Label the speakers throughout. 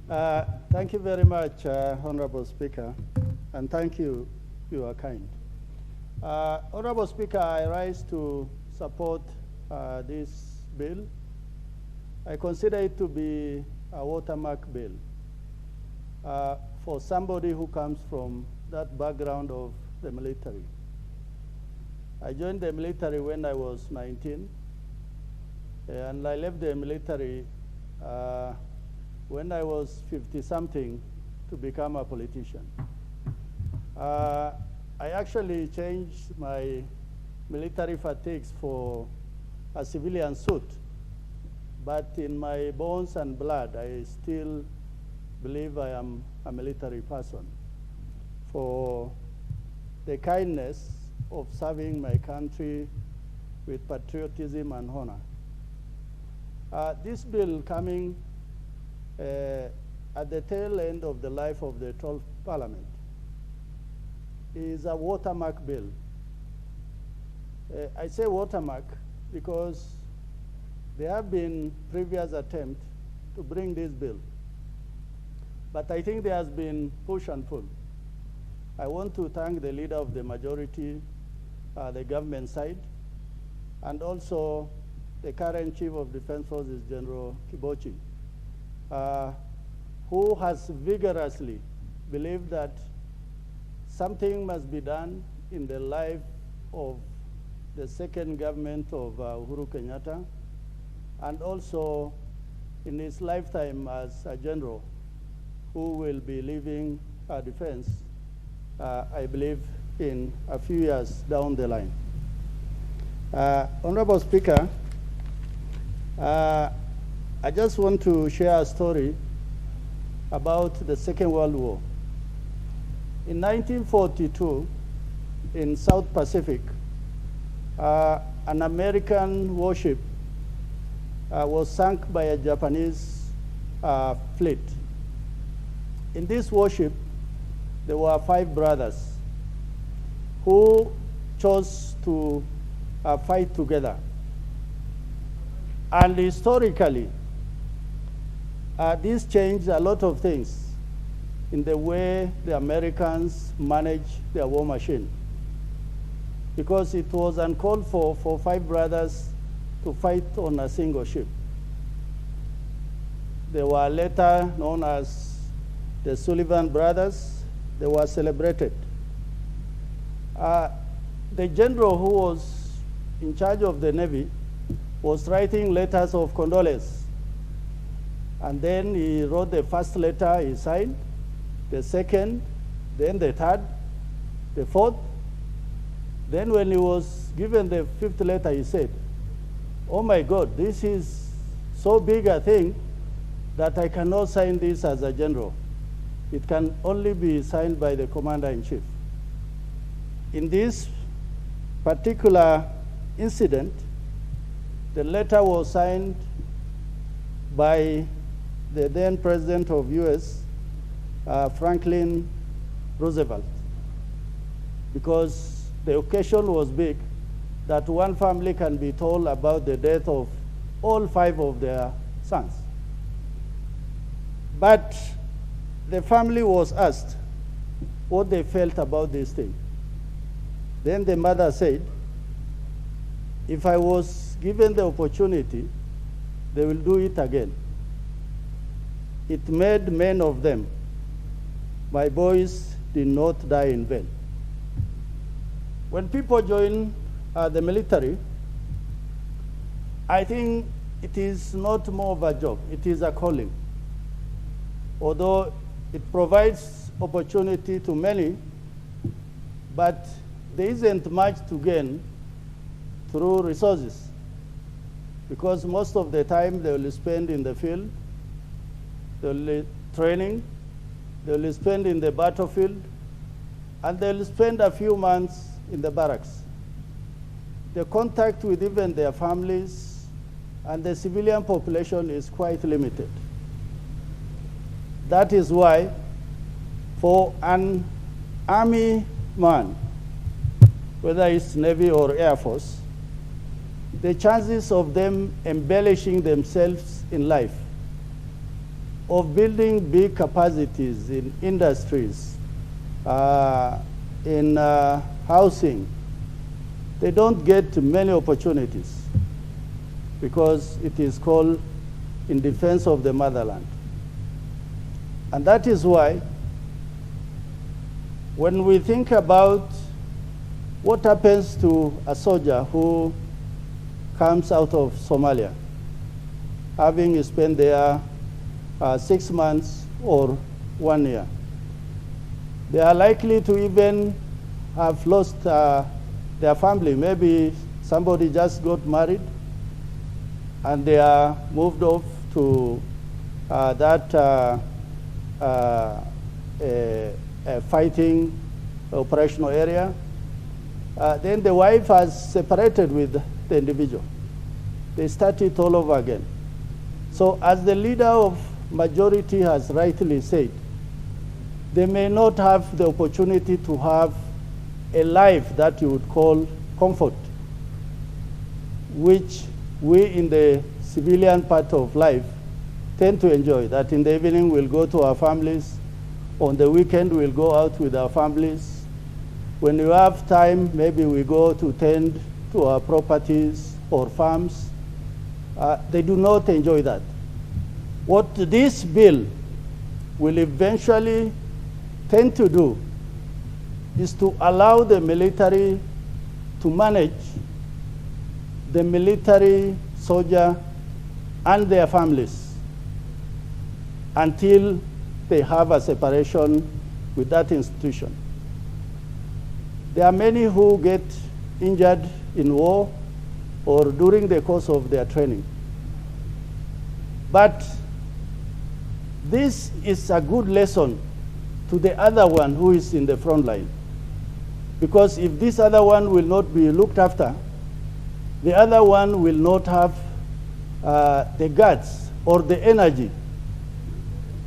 Speaker 1: Thank you very much, Honorable Speaker, and thank you. You are kind. Honorable Speaker, I rise to support this bill. I consider it to be a watermark bill for somebody who comes from that background of the military. I joined the military when I was 19, and I left the military when I was 50-something to become a politician. I actually changed my military fatigues for a civilian suit, but in my bones and blood, I still believe I am a military person for the kindness of serving my country with patriotism and honor. This bill coming at the tail end of the life of the 12th Parliament is a watermark bill. I say watermark because there have been previous attempts to bring this bill, but I think there has been push and pull. I want to thank the leader of the majority, the government side, and also the current Chief of Defense Forces, General Kibochi, who has vigorously believed that something must be done in the life of the second government of Uhuru Kenyatta, and also in his lifetime as a general who will be leaving defense, I believe, in a few years down the line. Honorable Speaker, I just want to share a story about the Second World War. In 1942, in South Pacific, an American warship was sunk by a Japanese fleet. In this warship, there were 5 brothers who chose to fight together. And historically, this changed a lot of things in the way the Americans managed their war machine, because it was uncalled for 5 brothers to fight on a single ship. They were later known as the Sullivan brothers. They were celebrated. The general who was in charge of the Navy was writing letters of condolence. And then he wrote the first letter, he signed, the second, then the third, the fourth. Then when he was given the 5th letter, he said, "Oh my God, this is so big a thing that I cannot sign this as a general. It can only be signed by the commander-in-chief." In this particular incident, the letter was signed by the then president of US, Franklin Roosevelt, because the occasion was big that one family can be told about the death of all 5 of their sons. But the family was asked what they felt about this thing. Then the mother said, "If I was given the opportunity, they will do it again. It made men of them. My boys did not die in vain." When people join the military, I think it is not more of a job, it is a calling. Although it provides opportunity to many, but there isn't much to gain through resources, because most of the time they will spend in the field, they will training, they will spend in the battlefield, and they will spend a few months in the barracks. The contact with even their families and the civilian population is quite limited. That is why, for an army man, whether it's Navy or Air Force, the chances of them embellishing themselves in life of building big capacities in industries, in housing, they don't get many opportunities because it is called in defense of the motherland. And that is why when we think about what happens to a soldier who comes out of Somalia, having spent there 6 months or 1 year, they are likely to even have lost their family. Maybe somebody just got married and they are moved off to that fighting operational area. Then the wife has separated with the individual. They start it all over again. So as the leader of majority has rightly said, they may not have the opportunity to have a life that you would call comfort, which we in the civilian part of life tend to enjoy, that in the evening we'll go to our families, on the weekend we'll go out with our families. When we have time, maybe we go to tend to our properties or farms. They do not enjoy that. What this bill will eventually tend to do is to allow the military to manage the military soldier and their families until they have a separation with that institution. There are many who get injured in war or during the course of their training. But this is a good lesson to the other one who is in the front line. Because if this other one will not be looked after, the other one will not have the guts or the energy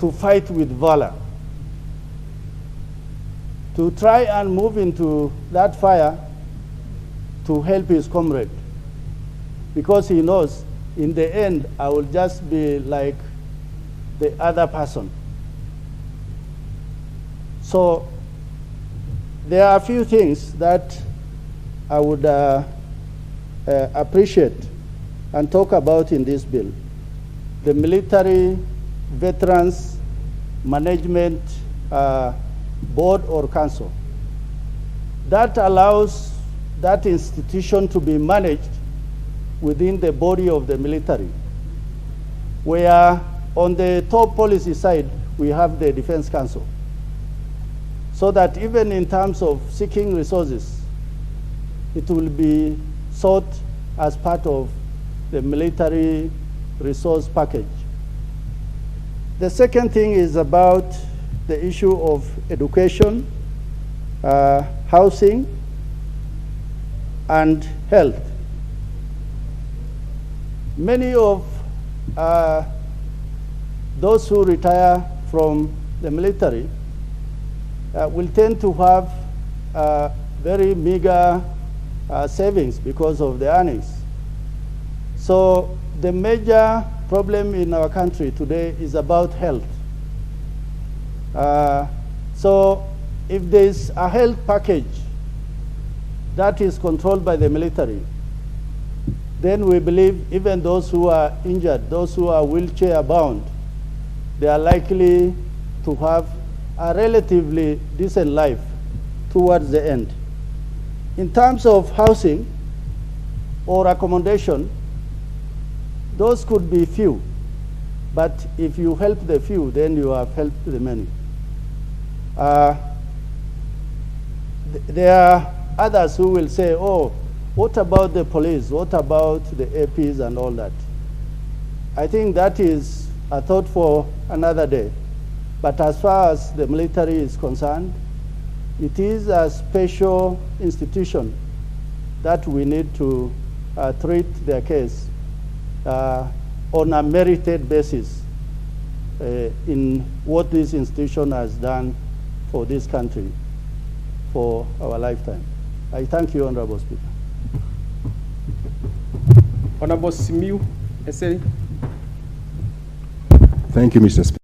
Speaker 1: to fight with valor, to try and move into that fire to help his comrade. Because he knows, in the end, I will just be like the other person. So there are a few things that I would appreciate and talk about in this bill. The military veterans management board or council. That allows that institution to be managed within the body of the military, where on the top policy side, we have the Defense Council. So that even in terms of seeking resources, it will be sought as part of the military resource package. The second thing is about the issue of education, housing, and health. Many of those who retire from the military will tend to have very meager savings because of the earnings. So the major problem in our country today is about health. So if there's a health package that is controlled by the military, then we believe even those who are injured, those who are wheelchair bound, they are likely to have a relatively decent life towards the end. In terms of housing or accommodation, those could be few, but if you help the few, then you have helped the many. There are others who will say, oh, what about the police? What about the APs and all that? I think that is a thought for another day. But as far as the military is concerned, it is a special institution that we need to treat their case on a merited basis in what this institution has done for this country for our lifetime. I thank you, Honorable Speaker.
Speaker 2: Honorable Simiu Essay.
Speaker 3: Thank you, Mr. Speaker.